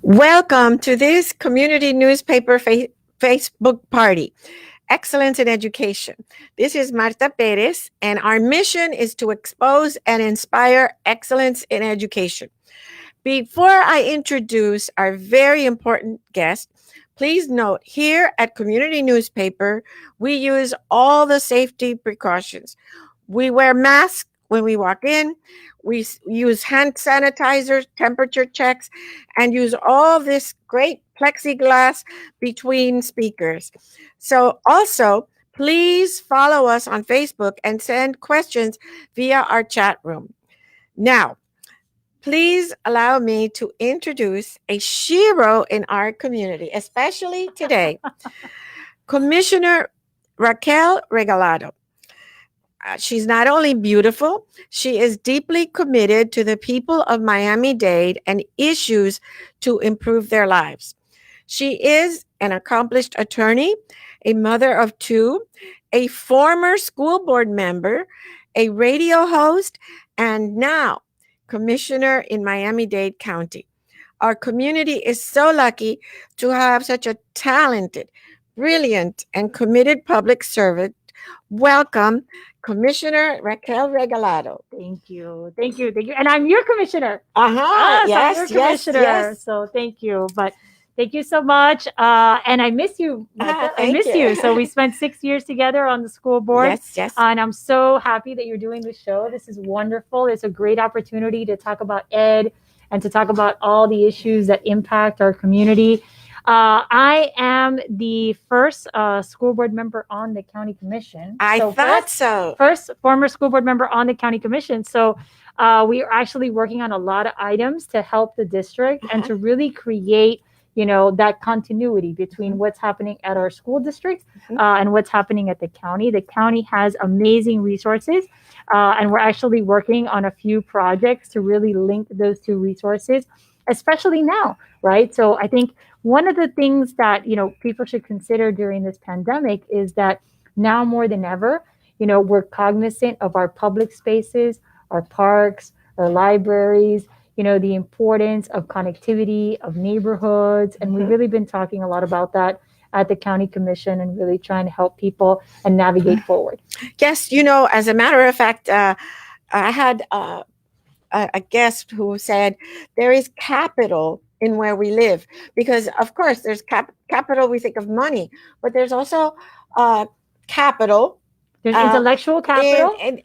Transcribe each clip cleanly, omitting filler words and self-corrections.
Welcome to this community newspaper Facebook party, Excellence in Education. This is Marta Perez, and our mission is to expose and inspire excellence in education. Before I introduce our very important guest, please note here at Community Newspaper, we use all the safety precautions. We wear masks when we walk in. We use hand sanitizers, temperature checks, and use all this great plexiglass between speakers. So, also, please follow us on Facebook and send questions via our chat room. Now, please allow me to introduce a shero in our community, especially today, Commissioner Raquel Regalado. She's not only beautiful, she is deeply committed to the people of Miami-Dade and issues to improve their lives. She is an accomplished attorney, a mother of two, a former school board member, a radio host, and now commissioner in Miami-Dade County. Our community is so lucky to have such a talented, brilliant, and committed public servant. Welcome, Commissioner Raquel Regalado. Thank you. Thank you. Thank you. And I'm your commissioner. Uh-huh. Yes, I'm your commissioner. So thank you. But thank you so much. And I miss you. I miss you. So we spent 6 years together on the school board. Yes. And I'm so happy that you're doing the show. This is wonderful. It's a great opportunity to talk about ed and to talk about all the issues that impact our community. I am the first school board member on the county commission. I thought so. First former school board member on the county commission. So we are actually working on a lot of items to help the district and to really create, that continuity between what's happening at our school district and what's happening at the county. The county has amazing resources, and we're actually working on a few projects to really link those two resources, especially now, right? So I think one of the things that, people should consider during this pandemic is that now more than ever, we're cognizant of our public spaces, our parks, our libraries, the importance of connectivity, of neighborhoods. And we've really been talking a lot about that at the county commission and really trying to help people and navigate forward. Yes, as a matter of fact, I had a guest who said there is capital in where we live, because of course there's capital, we think of money, but there's also capital. There's intellectual capital. And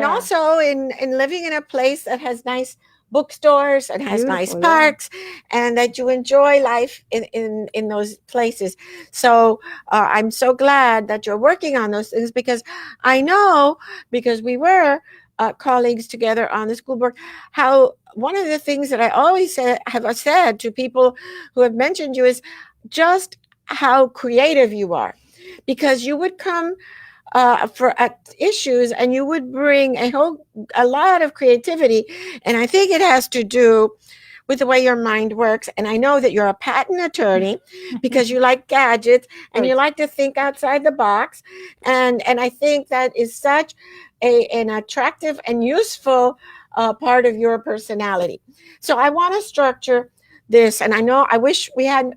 also in living in a place that has nice bookstores and has nice parks, and that you enjoy life in those places. So I'm so glad that you're working on those things, because I know, because we were colleagues together on the school board, how one of the things that I always have said to people who have mentioned you is just how creative you are, because you would come for issues and you would bring a lot of creativity. And I think it has to do with the way your mind works. And I know that you're a patent attorney because you like gadgets and you like to think outside the box. And I think that is such an attractive and useful part of your personality. So I want to structure this, and I wish we had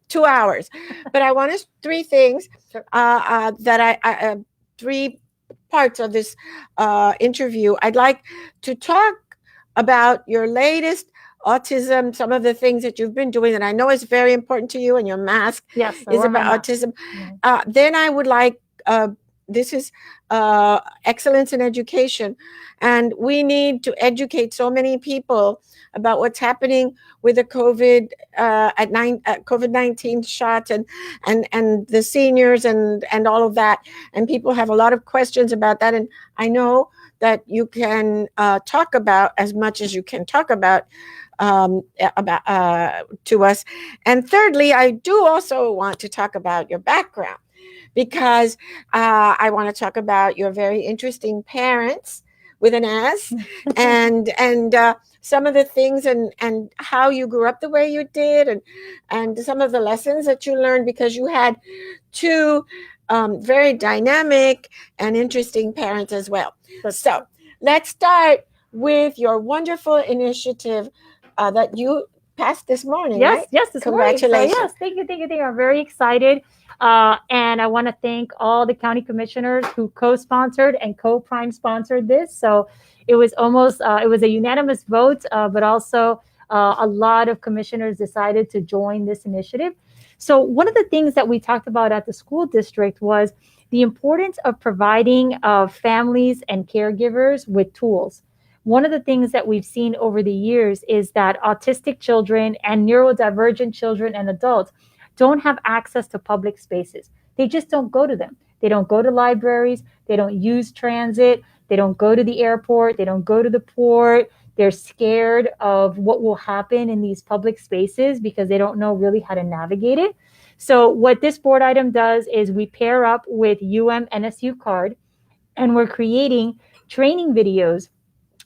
2 hours, but I want to three things three parts of this interview. I'd like to talk about your latest autism, some of the things that you've been doing that I know is very important to you, and your mask is about autism. Then I would like, this is excellence in education, and we need to educate so many people about what's happening with the COVID-19 shots and the seniors and all of that. And people have a lot of questions about that. And I know that you can talk about as much as you can talk about to us. And thirdly, I do also want to talk about your background, because I want to talk about your very interesting parents with an S, and some of the things and how you grew up the way you did, and some of the lessons that you learned, because you had two very dynamic and interesting parents as well. So let's start with your wonderful initiative that you passed this morning, Yes, right? yes, this morning. So Congratulations. yes, thank you, thank you, thank you. I'm very excited. And I want to thank all the county commissioners who co-sponsored and co-prime sponsored this. So it was almost, it was a unanimous vote, but also a lot of commissioners decided to join this initiative. So one of the things that we talked about at the school district was the importance of providing families and caregivers with tools. One of the things that we've seen over the years is that autistic children and neurodivergent children and adults don't have access to public spaces. They just don't go to them. They don't go to libraries. They don't use transit. They don't go to the airport. They don't go to the port. They're scared of what will happen in these public spaces because they don't know really how to navigate it. So what this board item does is we pair up with NSU Card, and we're creating training videos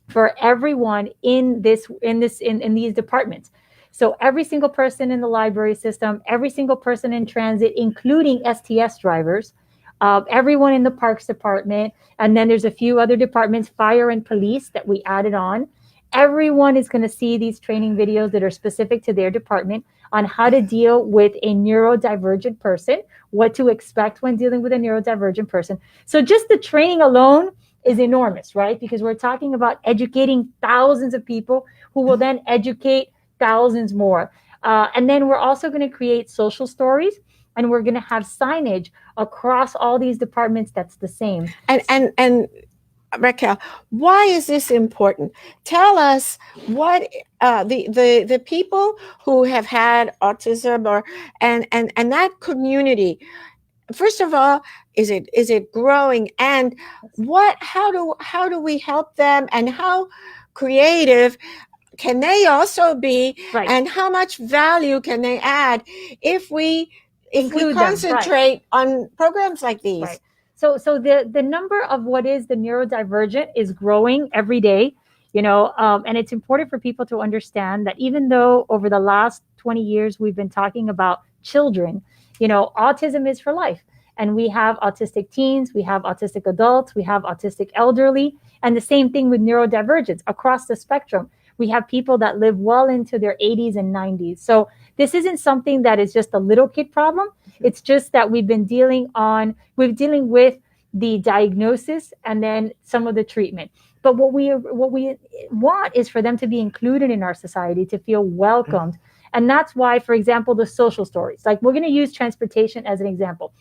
for everyone in these departments. So every single person in the library system, every single person in transit, including STS drivers, everyone in the parks department, and then there's a few other departments, fire and police, that we added on. Everyone is going to see these training videos that are specific to their department on how to deal with a neurodivergent person, what to expect when dealing with a neurodivergent person. So just the training alone is enormous, right? Because we're talking about educating thousands of people who will then educate thousands more. And then we're also going to create social stories, and we're going to have signage across all these departments that's the same. And Raquel, why is this important? Tell us what the people who have had autism and that community. First of all, is it growing, and how do we help them, and how creative can they also be, Right. and how much value can they add if we Include them, right. concentrate on programs like these? Right. So the number of what is the neurodivergent is growing every day, and it's important for people to understand that even though over the last 20 years we've been talking about children, autism is for life. And we have autistic teens, we have autistic adults, we have autistic elderly, and the same thing with neurodivergence across the spectrum. We have people that live well into their 80s and 90s. So this isn't something that is just a little kid problem. It's just that we're dealing with the diagnosis and then some of the treatment. But what we want is for them to be included in our society, to feel welcomed. And that's why, for example, the social stories, like we're going to use transportation as an example.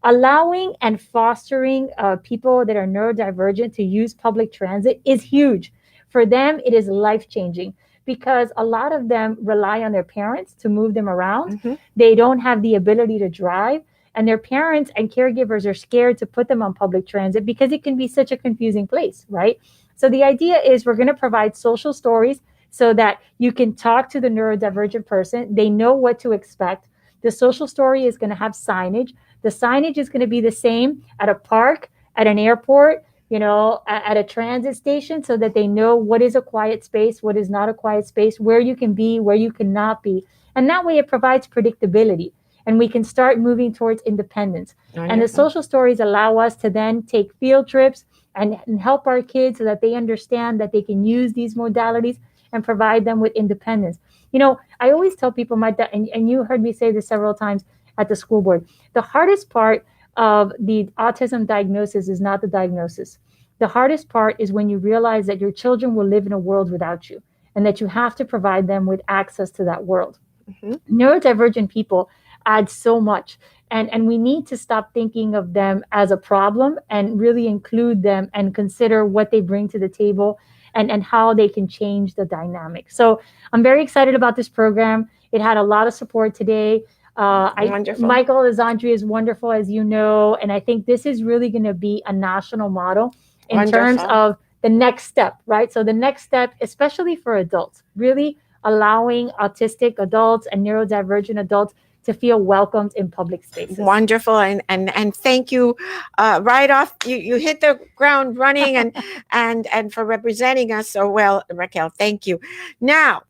Allowing and fostering people that are neurodivergent to use public transit is huge. For them, it is life-changing because a lot of them rely on their parents to move them around. Mm-hmm. They don't have the ability to drive, and their parents and caregivers are scared to put them on public transit because it can be such a confusing place, right? So the idea is we're going to provide social stories so that you can talk to the neurodivergent person. They know what to expect. The social story is going to have signage. The signage is going to be the same at a park, at an airport, at a transit station, so that they know what is a quiet space, what is not a quiet space, where you can be, where you cannot be. And that way it provides predictability, and we can start moving towards independence. And the social stories allow us to then take field trips and help our kids so that they understand that they can use these modalities and provide them with independence. I always tell people, Marta, and you heard me say this several times at the school board, the hardest part of the autism diagnosis is not the diagnosis. The hardest part is when you realize that your children will live in a world without you, and that you have to provide them with access to that world. Mm-hmm. Neurodivergent people add so much, and we need to stop thinking of them as a problem and really include them and consider what they bring to the table and how they can change the dynamic. So I'm very excited about this program. It had a lot of support today. Michael Alessandri is wonderful, as you know, and I think this is really going to be a national model in terms of the next step, right? So the next step, especially for adults, really allowing autistic adults and neurodivergent adults to feel welcomed in public spaces. Wonderful, and thank you. Right off, you hit the ground running, and for representing us so well, Raquel. Thank you. Now,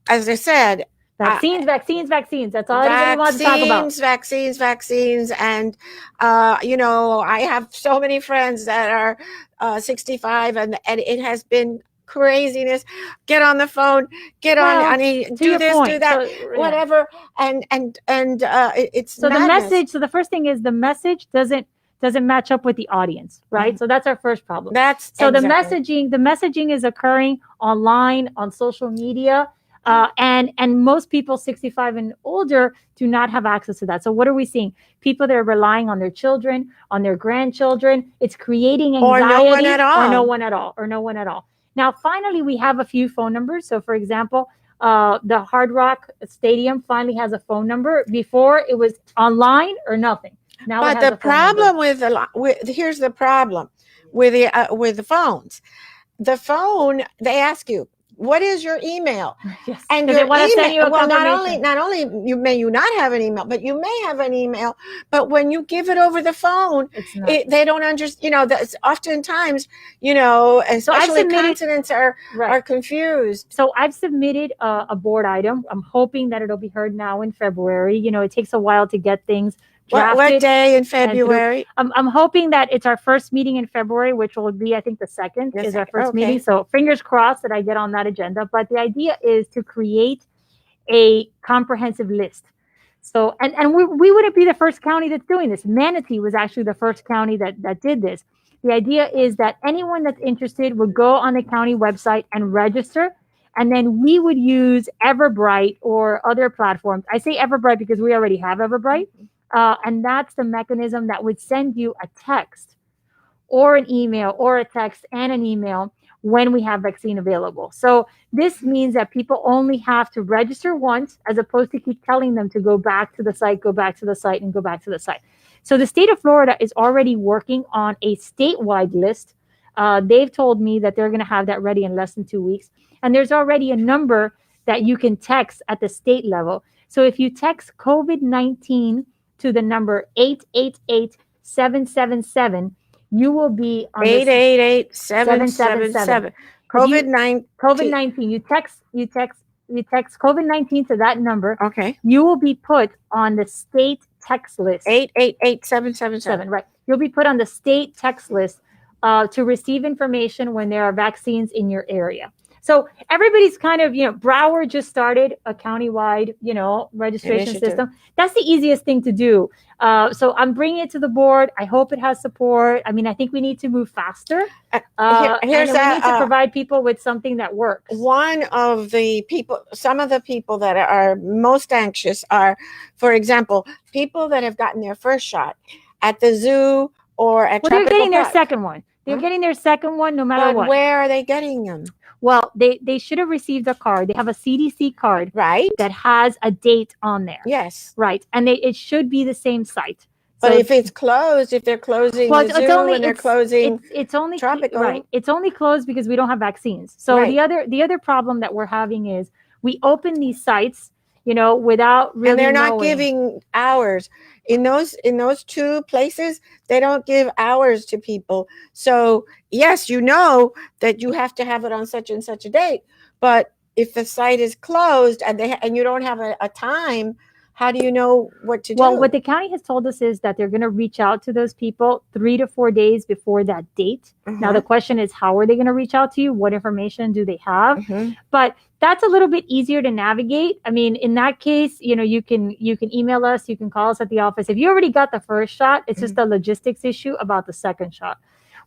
as I said, vaccines. That's all anybody wants to talk about. Vaccines. And, I have so many friends that are 65, and it has been craziness. Get on the phone, get Well, on, I mean, to do your this, point, do that, so, yeah. whatever. It's So the madness. message, so the first thing is the message doesn't match up with the audience, right? So that's our first problem. That's So exactly. the messaging is occurring online, on social media, and most people 65 and older do not have access to that. So what are we seeing? People that are relying on their children, on their grandchildren. It's creating Or anxiety, no one at all. or no one at all, or no one at all. Now, finally, we have a few phone numbers. So, for example, the Hard Rock Stadium finally has a phone number. Before, it was online or nothing. Now, it But has the a phone number. problem here's the problem with the phones. The phone, they ask you, what is your email? Yes, And 'cause your they wanna send you a well, confirmation. not only you may not have an email, but you may have an email. But when you give it over the phone, It's not. they don't understand. You know, that's oftentimes, you know, especially submitted- consonants are Right. confused. So I've submitted a board item. I'm hoping that it'll be heard now in February. You know, it takes a while to get things drafted. What day in and through- February? I'm hoping that it's our first meeting in February, which will be, I think, the second The is our second, first okay. meeting. So fingers crossed that I get on that agenda. But the idea is to create a comprehensive list. So, and we wouldn't be the first county that's doing this. Manatee was actually the first county that did this. The idea is that anyone that's interested would go on the county website and register. And then we would use Everbright or other platforms. I say Everbright because we already have Everbright. And that's the mechanism that would send you a text or an email or a text and an email when we have vaccine available. So this means that people only have to register once as opposed to keep telling them to go back to the site, go back to the site, and go back to the site. So the state of Florida is already working on a statewide list. They've told me that they're going to have that ready in less than 2 weeks. And there's already a number that you can text at the state level. So if you text COVID-19 to the number 888-777, you will be on 888-777. COVID-19. You text COVID-19 to that number. Okay. You will be put on the state text list. 888-777. Right. You'll be put on the state text list to receive information when there are vaccines in your area. So everybody's kind of, Broward just started a countywide, registration Initiative. system. That's the easiest thing to do. So I'm bringing it to the board. I hope it has support. I mean, I think we need to move faster. Here's and we need to provide people with something that works. Some of the people that are most anxious are, for example, people that have gotten their first shot at the zoo or at Well, they're Tropical getting their Park. second one. They're getting their second one no matter But what. where are they getting them? Well, they should have received a card. They have a CDC card Right? that has a date on there. Yes. Right. And it should be the same site. But So if it's closed, if they're closing the zoo and they're closing it's only Tropical. right. It's only closed because we don't have vaccines. So Right. the other problem that we're having is we open these sites, without really and they're not knowing. giving hours in those two places. They don't give hours to people. So yes, that you have to have it on such and such a date, but if the site is closed and you don't have a time, how do you know what to do? Well, what the county has told us is that they're going to reach out to those people 3 to 4 days before that date. Now, the question is, how are they going to reach out to you? What information do they have? But that's a little bit easier to navigate. I mean, in that case, you can email us, you can call us at the office. If you already got the first shot, it's just a logistics issue about the second shot.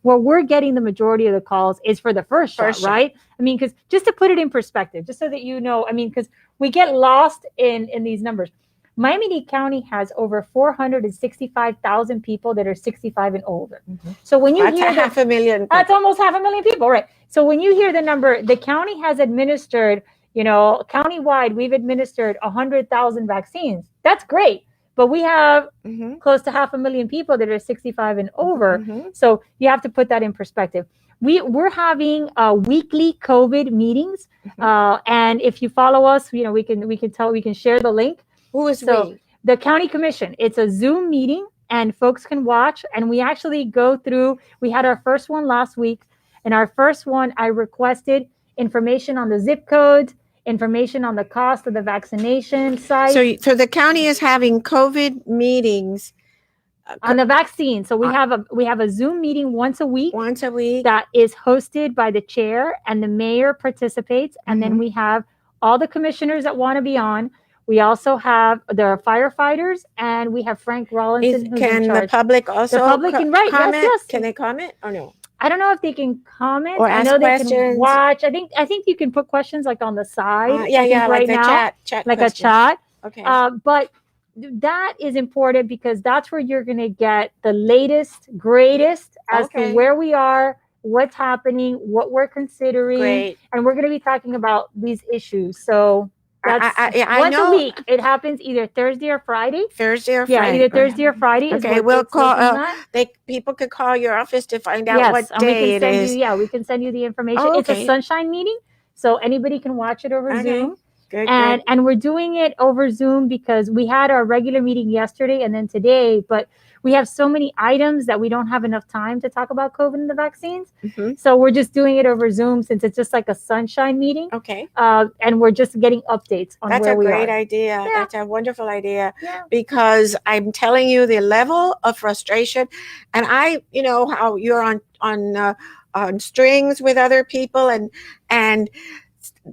Where we're getting the majority of the calls is for the first shot, right? I mean, because just to put it in perspective, just so that because we get lost in these numbers. Miami-Dade County has over 465,000 people that are 65 and older. So when you That's hear half a million. that's almost 500,000 people, right? So when you hear the number, the county has administered, countywide, we've administered 100,000 vaccines. That's great. But we have close to 500,000 people that are 65 and over. So you have to put that in perspective. We're having weekly COVID meetings. And if you follow us, we can share the link. Who is So the county commission, it's a Zoom meeting and folks can watch. And we actually go through, we had our first one last week. And our first one, I requested information on the zip codes, information on the cost of the vaccination site. So the county is having COVID meetings On the vaccine. So we have a Zoom meeting once a week once a week. that is hosted by the chair, and the mayor participates. And then we have all the commissioners that want to be on. We also have the firefighters, and we have Frank Rawlinson, who's Can in the charge. public also The public can write. comment? Yes. Can they comment or no? I don't know if they can comment. Or I ask know they questions. can watch. I think you can put questions like on the side. Yeah, I think like right the now, chat like questions. a chat. Okay. But that is important because that's where you're going to get the latest, greatest as to where we are, what's happening, what we're considering. Great. And we're going to be talking about these issues. So that's I once know. a week. It happens either Thursday or Friday. Thursday or Yeah, Friday. either Thursday or Friday. Is Okay, what we'll it's call. looking at. People could call your office to find out Yes, what and we day can it send is. you. Yeah, we can send you the information. Oh, It's a okay. sunshine meeting, so anybody can watch it over Zoom. Good. And we're doing it over Zoom because we had our regular meeting yesterday and then today, but we have so many items that we don't have enough time to talk about COVID and the vaccines. So we're just doing it over Zoom since it's just like a sunshine meeting. Okay. And we're just getting updates on That's where we are. That's a great idea. Yeah. That's a wonderful idea. Yeah. Because I'm telling you the level of frustration, and you know how you're on strings with other people, and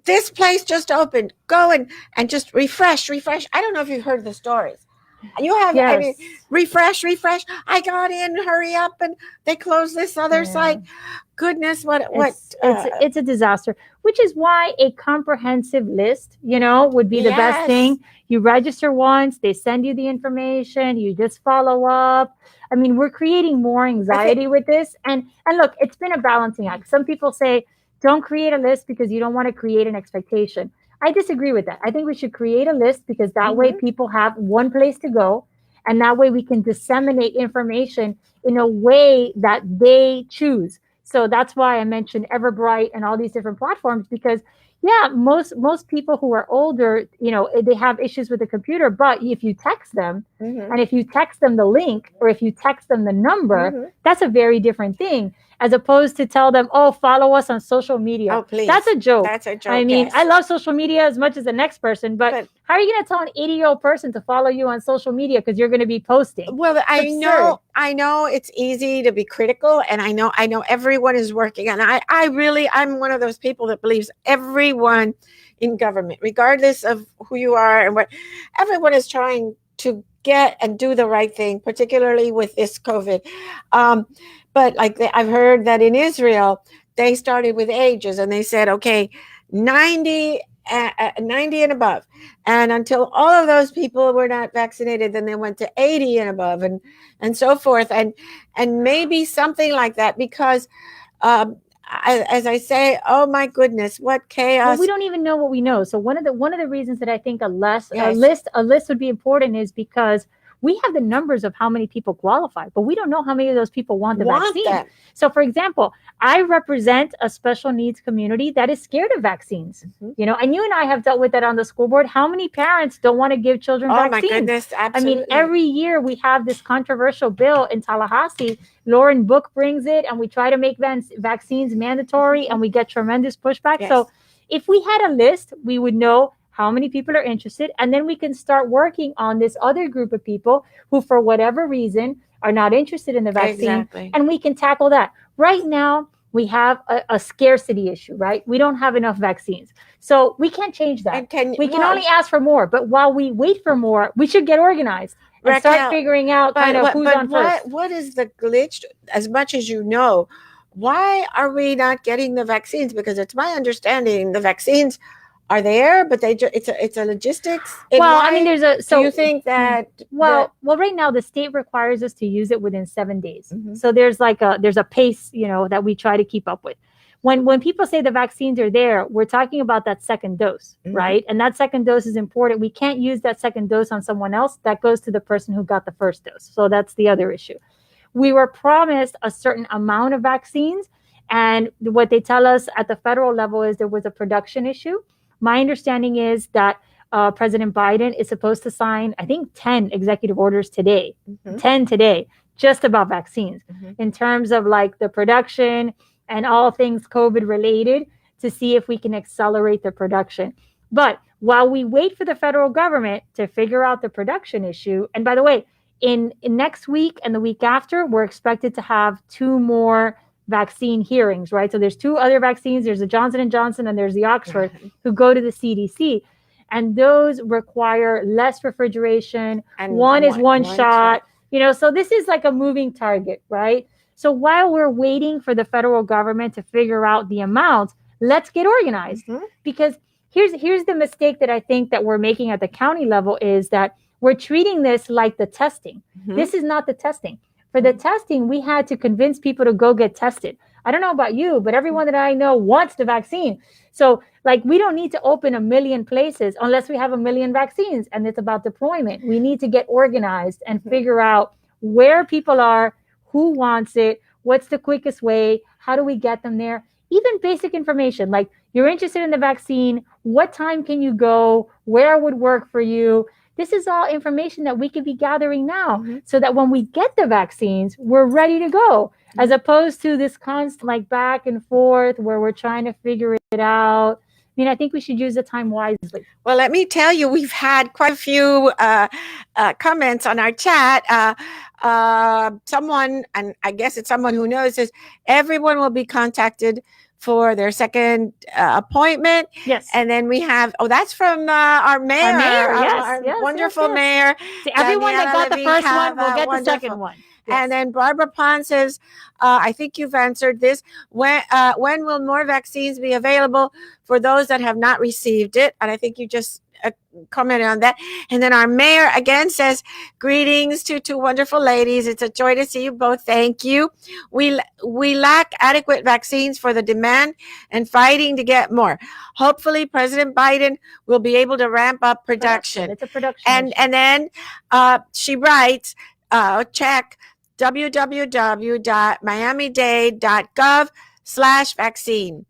this place just opened. Go and just refresh. I don't know if you've heard the stories. You have, Yes. I mean, refresh. I got in, hurry up, and they closed this other site. Goodness, it's a disaster, which is why a comprehensive list, would be the best thing. You register once, they send you the information, you just follow up. I mean, we're creating more anxiety with this. And look, it's been a balancing act. Some people say, don't create a list because you don't want to create an expectation. I disagree with that. I think we should create a list because that way people have one place to go. And that way we can disseminate information in a way that they choose. So that's why I mentioned Everbright and all these different platforms, because most people who are older, they have issues with the computer, but if you text them and if you text them the link or if you text them the number, that's a very different thing. As opposed to tell them, follow us on social media. Oh, please. That's a joke. That's a joke. I mean, I love social media as much as the next person, but how are you going to tell an 80-year-old person to follow you on social media because you're going to be posting? Well, I know it's easy to be critical, and I know everyone is working, and I'm one of those people that believes everyone in government, regardless of who you are and what, everyone is trying to get and do the right thing, particularly with this COVID. But I've heard that in Israel, they started with ages and they said, okay, 90 and above. And until all of those people were not vaccinated, then they went to 80 and above and so forth. And maybe something like that, because as I say, oh my goodness, what chaos. Well, we don't even know what we know. So one of the reasons that I think a list would be important is because we have the numbers of how many people qualify, but we don't know how many of those people want the vaccine. That. So, for example, I represent a special needs community that is scared of vaccines. And you and I have dealt with that on the school board. How many parents don't want to give children vaccines? Oh my goodness, absolutely. I mean, every year we have this controversial bill in Tallahassee. Lauren Book brings it, and we try to make vaccines mandatory, and we get tremendous pushback. Yes. So, if we had a list, we would know how many people are interested, and then we can start working on this other group of people who, for whatever reason, are not interested in the vaccine, and we can tackle that. Right now, we have a scarcity issue, right? We don't have enough vaccines. So we can't change that. We can only ask for more, but while we wait for more, we should get organized and start figuring out who's on first. What is the glitch? As much as you know, why are we not getting the vaccines? Because it's my understanding the vaccines are there, but it's a logistics. I mean, do you think that? Well, right now the state requires us to use it within 7 days. So there's a pace, that we try to keep up with. When people say the vaccines are there, we're talking about that second dose, right? And that second dose is important. We can't use that second dose on someone else. That goes to the person who got the first dose. So that's the other issue. We were promised a certain amount of vaccines, and what they tell us at the federal level is there was a production issue. My understanding is that President Biden is supposed to sign, I think, 10 executive orders today, 10 today, just about vaccines in terms of the production and all things COVID related to see if we can accelerate the production. But while we wait for the federal government to figure out the production issue, and by the way, in next week and the week after, we're expected to have 2 more vaccine hearings, right? So there's 2 other vaccines. There's the Johnson & Johnson and there's the Oxford who go to the CDC. And those require less refrigeration. And one is one shot. shot. So this is like a moving target, right? So while we're waiting for the federal government to figure out the amount, let's get organized. Because here's the mistake that I think that we're making at the county level is that we're treating this like the testing. This is not the testing. For the testing, we had to convince people to go get tested. I don't know about you, but everyone that I know wants the vaccine. So like, we don't need to open 1 million places unless we have 1 million vaccines, and it's about deployment. We need to get organized and figure out where people are, who wants it, what's the quickest way, how do we get them there? Even basic information, like you're interested in the vaccine, what time can you go, where would work for you? This is all information that we could be gathering now so that when we get the vaccines, we're ready to go, as opposed to this constant like back and forth where we're trying to figure it out. I mean, I think we should use the time wisely. Well, let me tell you, we've had quite a few comments on our chat. Someone, and I guess it's someone who knows, says everyone will be contacted for their second appointment. Yes. And then we have, that's from our mayor, our wonderful mayor. See, everyone that got the first one will get the second one. Yes. And then Barbara Pond says, I think you've answered this. When will more vaccines be available for those that have not received it? And I think you just commented on that. And then our mayor again says, greetings to 2 wonderful ladies. It's a joy to see you both. Thank you. We lack adequate vaccines for the demand and fighting to get more. Hopefully President Biden will be able to ramp up production. It's a production. And then she writes, check www.miamidade.gov/vaccine.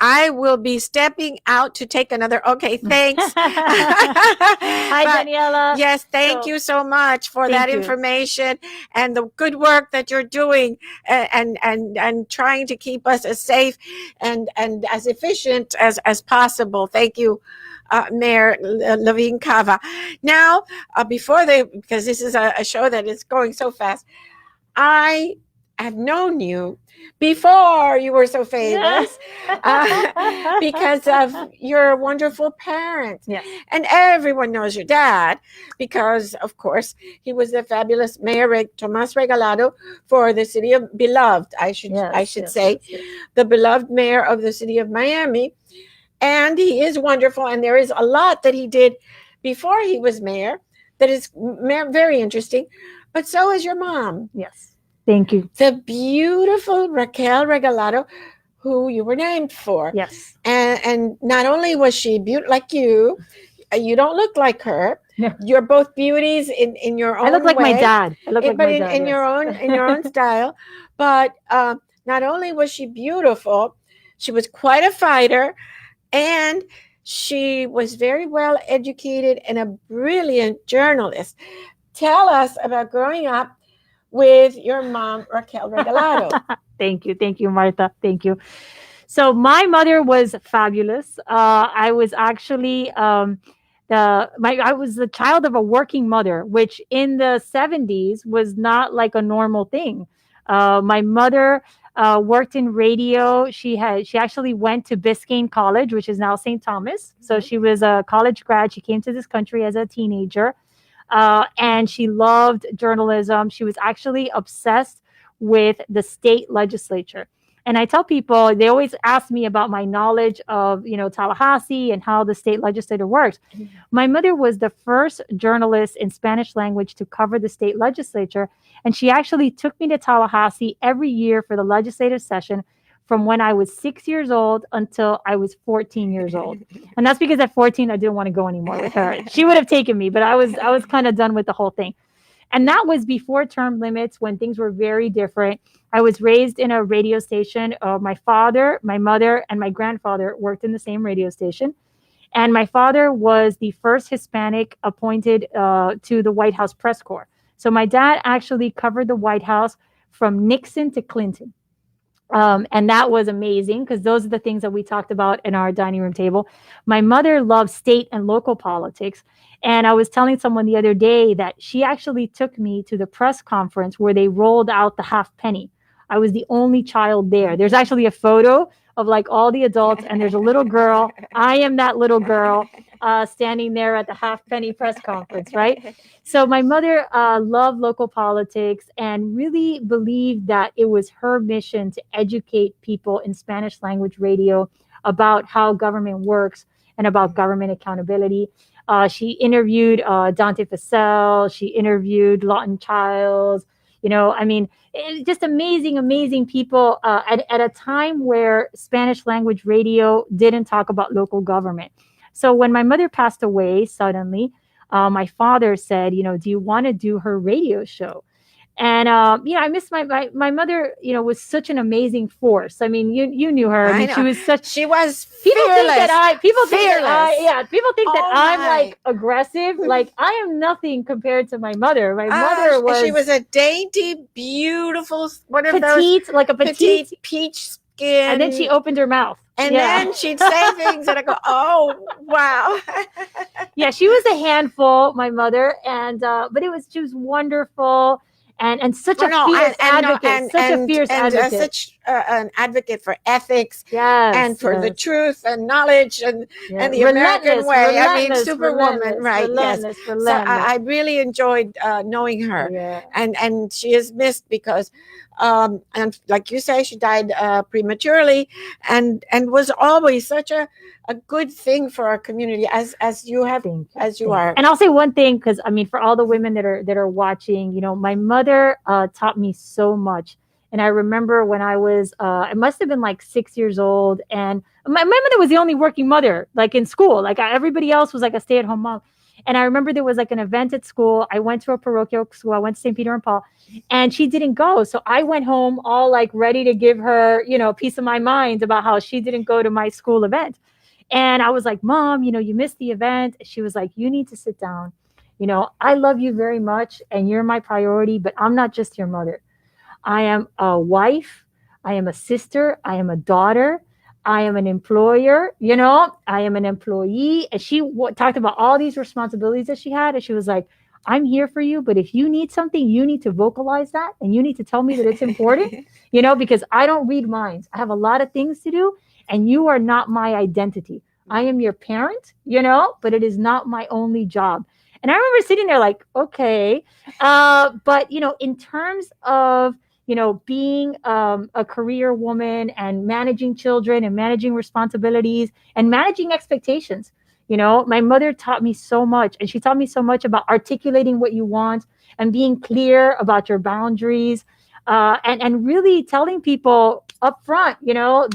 I will be stepping out to take another. Okay, thanks. Hi, Daniela. Yes, thank you so much for that information and the good work that you're doing and trying to keep us as safe and as efficient as possible. Thank you, Mayor Levine Cava. Now, because this is a show that is going so fast, I have known you before you were so famous because of your wonderful parents. Yes. And everyone knows your dad because, of course, he was the fabulous Mayor Tomas Regalado for the city of Beloved, I should say, the beloved mayor of the city of Miami. And he is wonderful. And there is a lot that he did before he was mayor that is very interesting. But so is your mom. Yes. Thank you. The beautiful Raquel Regalado, who you were named for. Yes. And not only was she beautiful like you don't look like her. No. You're both beauties in your own way. I look like my dad. In your own style. But not only was she beautiful, she was quite a fighter, and she was very well educated and a brilliant journalist. Tell us about growing up with your mom, Raquel Regalado. Thank you, Martha. Thank you. So my mother was fabulous. I was actually I was the child of a working mother, which in the 70s was not like a normal thing. My mother worked in radio. She actually went to Biscayne College, which is now St. Thomas. So she was a college grad. She came to this country as a teenager. And she loved journalism. She was actually obsessed with the state legislature. And I tell people, they always ask me about my knowledge of, Tallahassee and how the state legislature works. Mm-hmm. My mother was the first journalist in Spanish language to cover the state legislature. And she actually took me to Tallahassee every year for the legislative session from when I was 6 years old until I was 14 years old. And that's because at 14, I didn't want to go anymore with her. She would have taken me, but I was kind of done with the whole thing. And that was before term limits, when things were very different. I was raised in a radio station. My father, my mother, and my grandfather worked in the same radio station. And my father was the first Hispanic appointed to the White House press corps. So my dad actually covered the White House from Nixon to Clinton. And that was amazing because those are the things that we talked about in our dining room table. My mother loves state and local politics. And I was telling someone the other day that she actually took me to the press conference where they rolled out the half penny. I was the only child there. There's actually a photo of like all the adults, and there's a little girl. I am that little girl standing there at the half penny press conference, right? So my mother loved local politics and really believed that it was her mission to educate people in Spanish language radio about how government works and about government accountability. She interviewed Dante Fascell. She interviewed Lawton Childs. I mean, just amazing, amazing people at a time where Spanish language radio didn't talk about local government. So when my mother passed away suddenly, my father said, do you want to do her radio show? And I miss my mother. Was such an amazing force. I mean, you knew her. I mean, she was such. She was People fearless. think that people think that Fearless. people think that Oh I'm my. like aggressive. Like I am nothing compared to my mother. My mother was She was a dainty, beautiful, one of those petite, like a petite, peach skin. and then she opened her mouth. and Yeah. then she'd say things and I go, oh wow. Yeah, she was a handful, my mother, and but she was wonderful and such a fierce advocate, such a fierce advocate. Such an advocate for ethics Yes, and for the yes, truth and knowledge and yeah. the American Relentless, way. I mean, relentless, superwoman, relentless, right? Yes. relentless, So relentless. I really enjoyed knowing her. Yeah. And she is missed because and like you say, she died prematurely and was always such a good thing for our community as you have Thank you. as you Thank are. And I'll say one thing, because I mean, for all the women that are watching, my mother taught me so much. And I remember when I was, I must have been like 6 years old, and my mother was the only working mother, like in school. Like everybody else was like a stay-at-home mom. And I remember there was like an event at school. I went to a parochial school. I went to St. Peter and Paul, and she didn't go. So I went home all like ready to give her, peace of my mind about how she didn't go to my school event. And I was like, Mom, you missed the event. She was like, you need to sit down. I love you very much and you're my priority, but I'm not just your mother. I am a wife. I am a sister. I am a daughter. I am an employer. I am an employee. And she talked about all these responsibilities that she had. And she was like, I'm here for you. But if you need something, you need to vocalize that. And you need to tell me that it's important, because I don't read minds. I have a lot of things to do. And you are not my identity. I am your parent, but it is not my only job. And I remember sitting there like, okay. But, in terms of, being a career woman and managing children and managing responsibilities and managing expectations, my mother taught me so much. And she taught me so much about articulating what you want and being clear about your boundaries. And really telling people up front,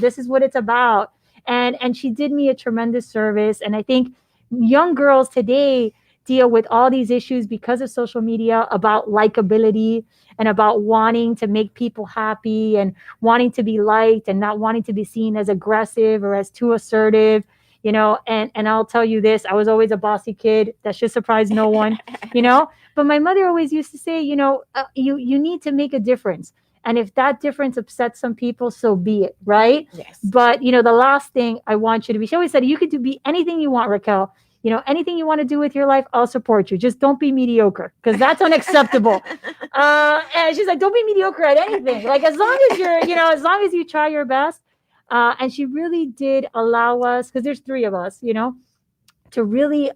this is what it's about. And she did me a tremendous service. And I think young girls today deal with all these issues because of social media about likability and about wanting to make people happy and wanting to be liked and not wanting to be seen as aggressive or as too assertive. And I'll tell you this, I was always a bossy kid. That should surprise no one, But my mother always used to say, you need to make a difference. And if that difference upsets some people, so be it, right? Yes. But, the last thing I want you to be, she always said, you could be anything you want, Raquel. Anything you want to do with your life, I'll support you. Just don't be mediocre, because that's unacceptable. And she's like, don't be mediocre at anything. Like, as long as you're, as long as you try your best. And she really did allow us, because there's 3 of us, to really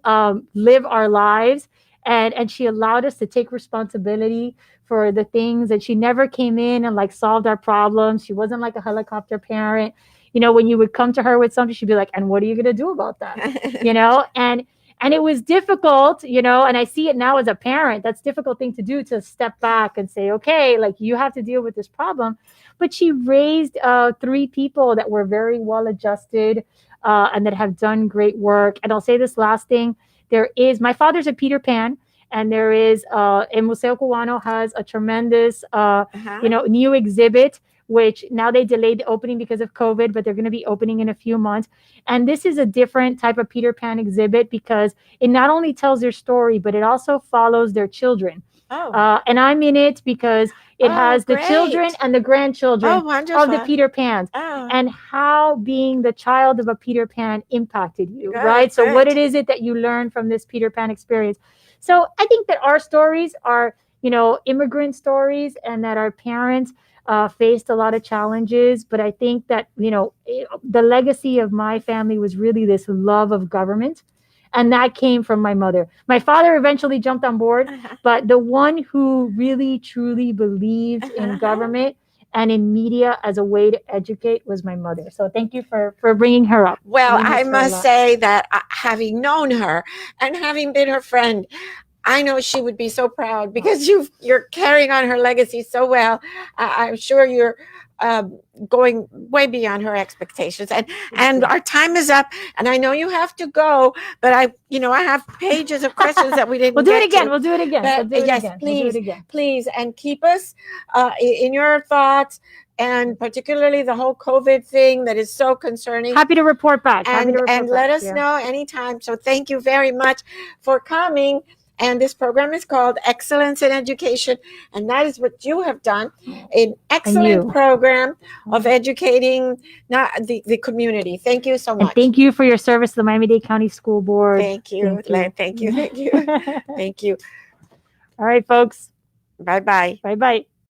live our lives. And she allowed us to take responsibility for the things that she never came in and like solved our problems. She wasn't like a helicopter parent. When you would come to her with something, she'd be like, and what are you going to do about that? And it was difficult, and I see it now as a parent. That's a difficult thing to do, to step back and say, okay, like you have to deal with this problem. But she raised 3 people that were very well adjusted and that have done great work. And I'll say this last thing. My father's a Peter Pan, and there is, El Museo Cubano has a tremendous, new exhibit, which now they delayed the opening because of COVID, but they're going to be opening in a few months. And this is a different type of Peter Pan exhibit because it not only tells their story, but it also follows their children. And I'm in it because it Oh, has the great. children and the grandchildren Oh, of the wonderful. Peter Pans, Oh, and how being the child of a Peter Pan impacted you, Good, right? So what good. it is it that you learn from this Peter Pan experience. So I think that our stories are, immigrant stories, and that our parents faced a lot of challenges. But I think that, the legacy of my family was really this love of government. And that came from my mother. My father eventually jumped on board, Uh-huh. but the one who really, truly believed in government and in media as a way to educate was my mother. So thank you for bringing her up. Well, We miss I her a must lot. say that having known her and having been her friend, I know she would be so proud because you're carrying on her legacy so well. I'm sure you're going way beyond her expectations. And our time is up. And I know you have to go, but I have pages of questions that we didn't. We'll do it get again. to. We'll do it again. But We'll do it yes, again. We'll do please, it again. please, and keep us in your thoughts, and particularly the whole COVID thing that is so concerning. Happy to report back. Happy to report And back. let us Yeah. know anytime. So thank you very much for coming. And this program is called Excellence in Education. And that is what you have done. An excellent program of educating the community. Thank you so much. And thank you for your service to the Miami-Dade County School Board. Thank you. Thank you. Thank you. Thank you. All right, folks. Bye-bye. Bye-bye.